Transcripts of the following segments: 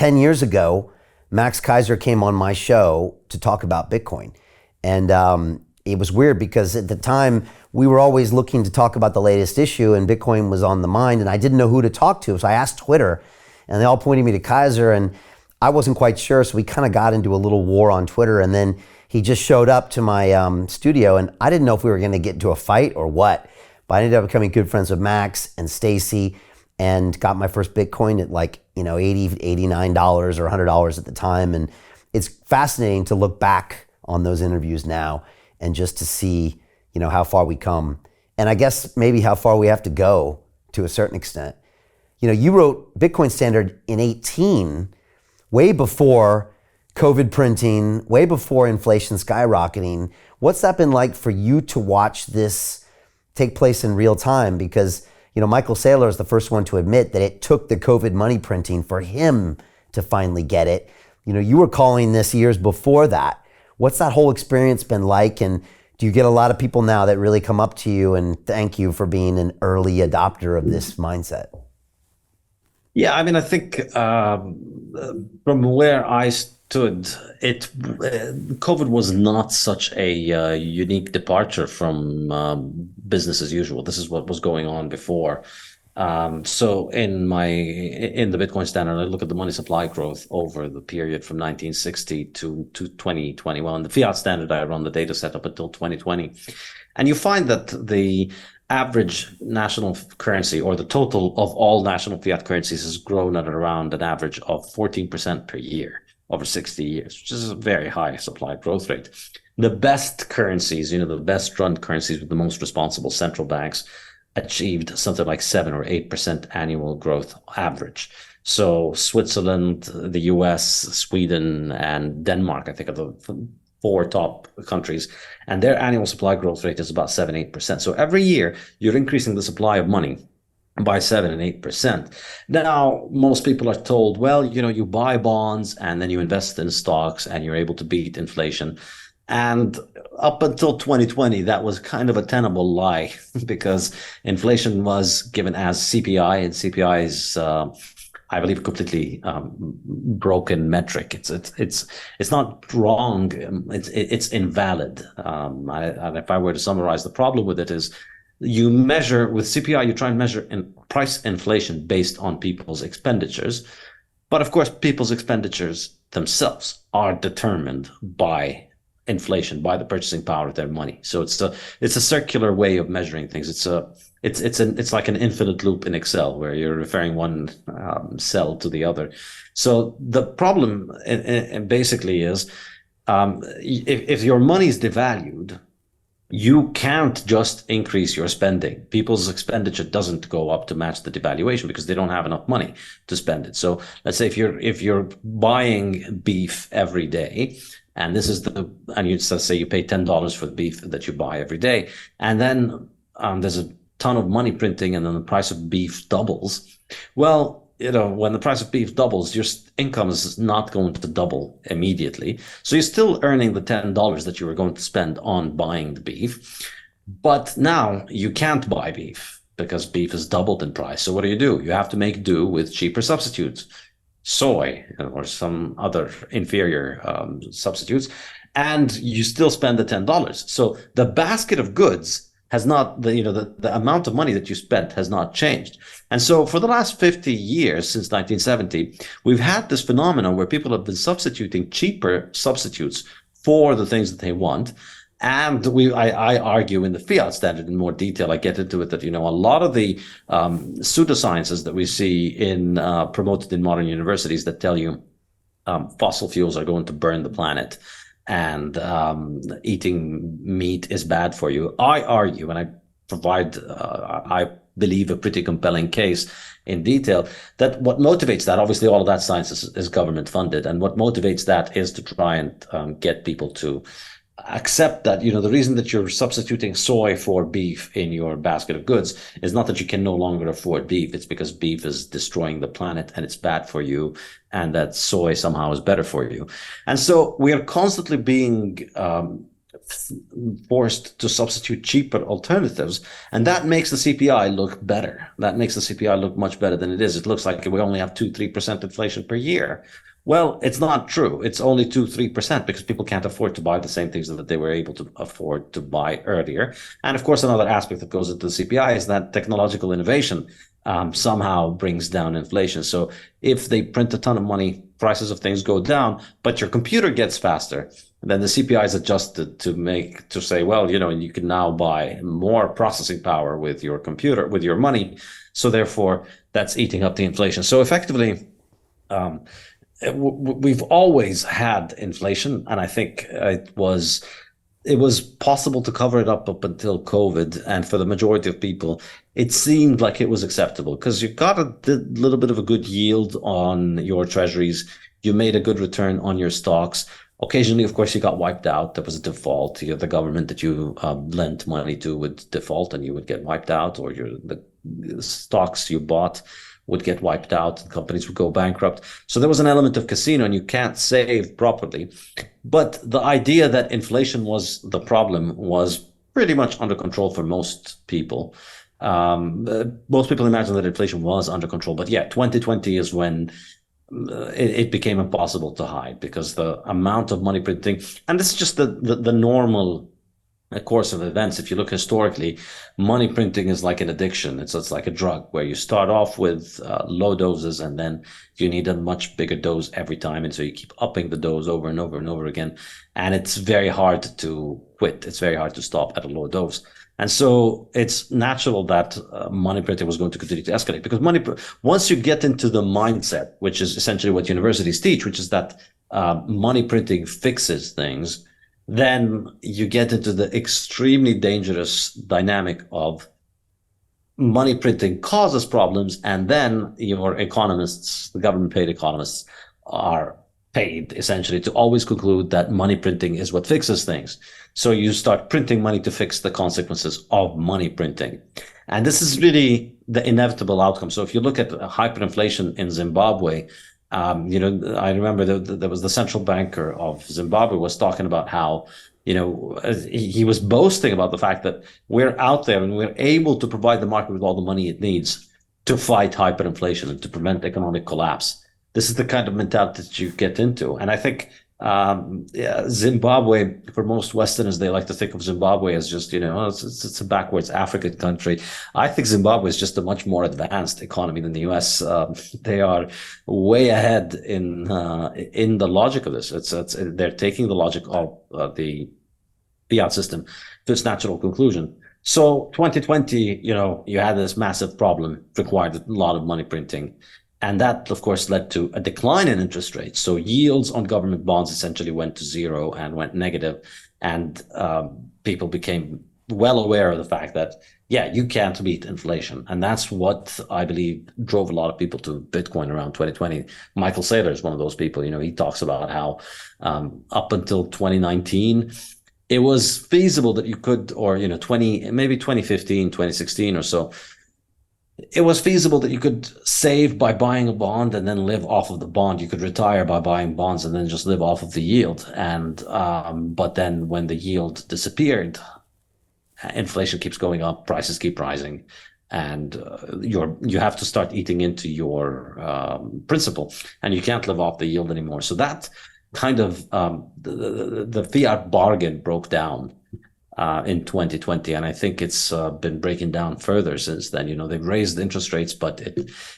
10 years ago, Max Kaiser came on my show to talk about Bitcoin. And it was weird because at the time we were always looking to talk about the latest issue and Bitcoin was on the mind and I didn't know who to talk to. So I asked Twitter and they all pointed me to Kaiser and I wasn't quite sure. So we kind of got into a little war on Twitter and then he just showed up to my studio and I didn't know if we were going to get into a fight or what, but I ended up becoming good friends with Max and Stacy and got my first Bitcoin at like, $80, $89 or $100 at the time. And it's fascinating to look back on those interviews now and just to see, how far we come. And I guess maybe how far we have to go to a certain extent. You wrote Bitcoin Standard in 18, way before COVID printing, way before inflation skyrocketing. What's that been like for you to watch this take place in real time? Because, Michael Saylor is the first one to admit that it took the COVID money printing for him to finally get it. You were calling this years before that. What's that whole experience been like? And do you get a lot of people now that really come up to you and thank you for being an early adopter of this mindset? Yeah, I think from where I stood, COVID was not such a unique departure from business as usual. This is what was going on before. So in the Bitcoin Standard, I look at the money supply growth over the period from 1960 to 2021. The Fiat Standard, I run the data set up until 2020. And you find that the average national currency or the total of all national fiat currencies has grown at around an average of 14% per year over 60 years, which is a very high supply growth rate. The best currencies, the best run currencies with the most responsible central banks achieved something like 7 or 8% annual growth average. So Switzerland, the US, Sweden, and Denmark, I think, are the 4 top countries, and their annual supply growth rate is about 7-8%. So every year you're increasing the supply of money by 7 and 8%. Now, most people are told, well, you buy bonds and then you invest in stocks and you're able to beat inflation. And up until 2020, that was kind of a tenable lie because inflation was given as CPI, and CPI is, I believe, a completely broken metric. It's not wrong. It's invalid. And if I were to summarize the problem with it is, you measure with CPI, you try and measure price inflation based on people's expenditures, but of course, people's expenditures themselves are determined by inflation, by the purchasing power of their money. So it's a circular way of measuring things. It's like an infinite loop in Excel where you're referring one cell to the other. So the problem basically is if your money is devalued, you can't just increase your spending. People's expenditure doesn't go up to match the devaluation because they don't have enough money to spend it. So let's say if you're buying beef every day, and this is and you say you pay $10 for the beef that you buy every day, and then there's a ton of money printing, and then the price of beef doubles. Well, when the price of beef doubles, your income is not going to double immediately. So you're still earning the $10 that you were going to spend on buying the beef. But now you can't buy beef because beef has doubled in price. So what do? You have to make do with cheaper substitutes, soy or some other inferior substitutes, and you still spend the $10. So the basket of goods has not, the amount of money that you spent has not changed. And so for the last 50 years, since 1970, we've had this phenomenon where people have been substituting cheaper substitutes for the things that they want. And I argue in the Fiat Standard in more detail, I get into it, that, a lot of the pseudosciences that we see promoted in modern universities that tell you fossil fuels are going to burn the planet and eating meat is bad for you. I argue, and I provide, I believe, a pretty compelling case in detail, that what motivates that, obviously all of that science is government funded, and what motivates that is to try and get people to accept that, the reason that you're substituting soy for beef in your basket of goods is not that you can no longer afford beef. It's because beef is destroying the planet and it's bad for you, and that soy somehow is better for you. And so we are constantly being forced to substitute cheaper alternatives, and that makes the CPI look better. That makes the CPI look much better than it is. It looks like we only have 2-3% inflation per year. Well, it's not true. It's only 2-3% because people can't afford to buy the same things that they were able to afford to buy earlier. And of course, another aspect that goes into the CPI is that technological innovation somehow brings down inflation. So if they print a ton of money, prices of things go down, but your computer gets faster, then the CPI is adjusted to say, well, you can now buy more processing power with your computer, with your money. So therefore, that's eating up the inflation. So effectively, we've always had inflation, and I think it was possible to cover it up until COVID. And for the majority of people, it seemed like it was acceptable because you got a little bit of a good yield on your treasuries. You made a good return on your stocks. Occasionally, of course, you got wiped out. There was a default. The government that you lent money to would default and you would get wiped out, or the stocks you bought would get wiped out and companies would go bankrupt. So there was an element of casino and you can't save properly. But the idea that inflation was the problem was pretty much under control for most people. Most people imagine that inflation was under control. But yeah, 2020 is when it became impossible to hide because the amount of money printing, and this is just the normal course of events. If you look historically, money printing is like an addiction. It's like a drug where you start off with low doses and then you need a much bigger dose every time. And so you keep upping the dose over and over and over again. And it's very hard to quit. It's very hard to stop at a low dose. And so it's natural that money printing was going to continue to escalate because once you get into the mindset, which is essentially what universities teach, which is that money printing fixes things, then you get into the extremely dangerous dynamic of money printing causes problems, and then your economists, the government-paid economists, are paid essentially to always conclude that money printing is what fixes things. So you start printing money to fix the consequences of money printing. And this is really the inevitable outcome. So if you look at hyperinflation in Zimbabwe, I remember there was the central banker of Zimbabwe was talking about how, he was boasting about the fact that we're out there and we're able to provide the market with all the money it needs to fight hyperinflation and to prevent economic collapse. This is the kind of mentality that you get into. And I think Zimbabwe, for most Westerners, they like to think of Zimbabwe as just, it's a backwards African country. I think Zimbabwe is just a much more advanced economy than the US. They are way ahead in the logic of this. They're taking the logic of the Fiat system to its natural conclusion. So 2020, you had this massive problem, required a lot of money printing. And that, of course, led to a decline in interest rates. So yields on government bonds essentially went to zero and went negative. And people became well aware of the fact that, you can't beat inflation. And that's what I believe drove a lot of people to Bitcoin around 2020. Michael Saylor is one of those people. He talks about how up until 2019, it was feasible that you could, or, maybe 2015, 2016 or so, it was feasible that you could save by buying a bond and then live off of the bond. You could retire by buying bonds and then just live off of the yield. And but then when the yield disappeared, inflation keeps going up, prices keep rising, and you have to start eating into your principal, and you can't live off the yield anymore. So that kind of the fiat bargain broke down in 2020, and I think it's been breaking down further since then. They've raised interest rates, but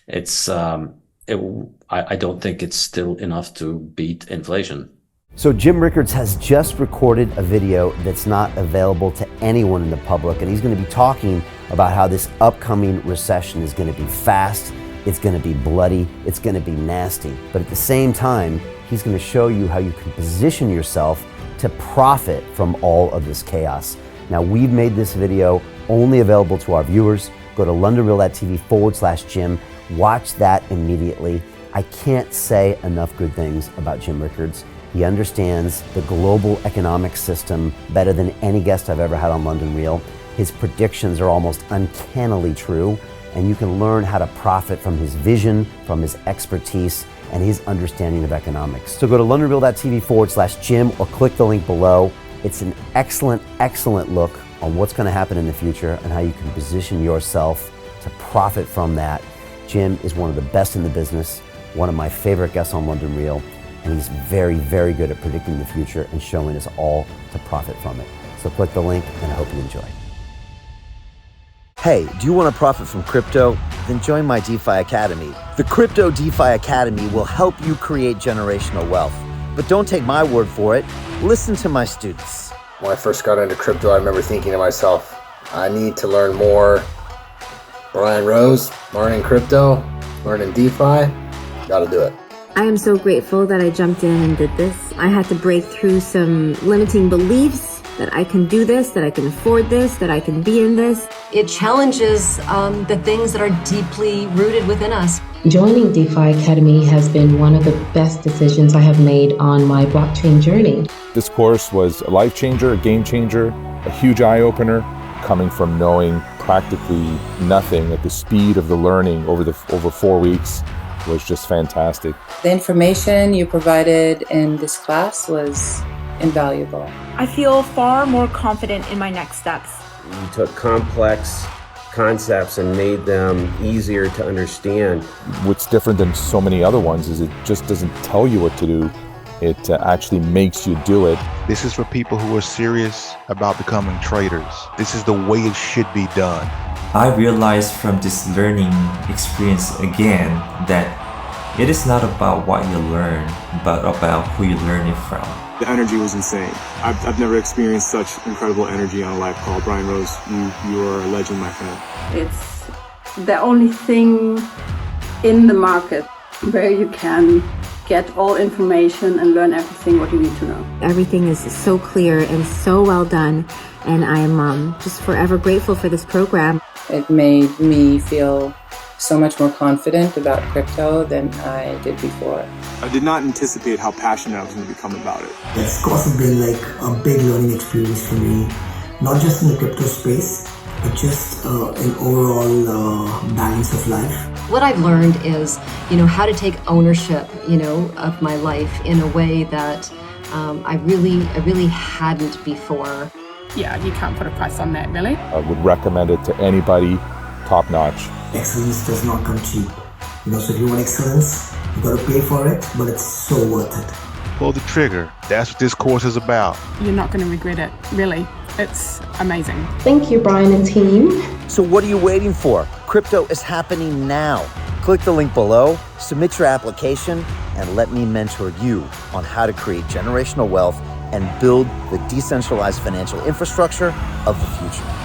I don't think it's still enough to beat inflation. So Jim Rickards has just recorded a video that's not available to anyone in the public, and he's going to be talking about how this upcoming recession is going to be fast, it's going to be bloody, it's going to be nasty. But at the same time, he's going to show you how you can position yourself to profit from all of this chaos. Now, we've made this video only available to our viewers. Go to londonreal.tv/Jim. Watch that immediately. I can't say enough good things about Jim Rickards. He understands the global economic system better than any guest I've ever had on London Real. His predictions are almost uncannily true, and you can learn how to profit from his vision, from his expertise, and his understanding of economics. So go to londonreal.tv/Jim or click the link below. It's an excellent, excellent look on what's going to happen in the future and how you can position yourself to profit from that. Jim is one of the best in the business, one of my favorite guests on London Real, and he's very, very good at predicting the future and showing us all to profit from it. So click the link, and I hope you enjoy. Hey, do you want to profit from crypto? Then join my DeFi Academy. The Crypto DeFi Academy will help you create generational wealth. But don't take my word for it. Listen to my students. When I first got into crypto, I remember thinking to myself, I need to learn more. Brian Rose, learning crypto, learning DeFi, gotta do it. I am so grateful that I jumped in and did this. I had to break through some limiting beliefs that I can do this, that I can afford this, that I can be in this. It challenges the things that are deeply rooted within us. Joining DeFi Academy has been one of the best decisions I have made on my blockchain journey. This course was a life changer, a game changer, a huge eye-opener, coming from knowing practically nothing at the speed of the learning over 4 weeks was just fantastic. The information you provided in this class was invaluable. I feel far more confident in my next steps. You took complex concepts and made them easier to understand. What's different than so many other ones is it just doesn't tell you what to do. It actually makes you do it. This is for people who are serious about becoming traders. This is the way it should be done. I realized from this learning experience again that it is not about what you learn, but about who you learn it from. The energy was insane. I've never experienced such incredible energy on a live call. Brian Rose, you are a legend, my friend. It's the only thing in the market where you can get all information and learn everything what you need to know. Everything is so clear and so well done, and I am just forever grateful for this program. It made me feel so much more confident about crypto than I did before. I did not anticipate how passionate I was going to become about it. It's also been like a big learning experience for me, not just in the crypto space, but just an overall balance of life. What I've learned is, how to take ownership, of my life in a way that I really hadn't before. Yeah, you can't put a price on that, really. I would recommend it to anybody, top notch. Excellence does not come cheap. So if you want excellence, you gotta pay for it, but it's so worth it. Pull the trigger. That's what this course is about. You're not going to regret it, really. It's amazing. Thank you, Brian and team. So what are you waiting for? Crypto is happening now. Click the link below, submit your application, and let me mentor you on how to create generational wealth and build the decentralized financial infrastructure of the future.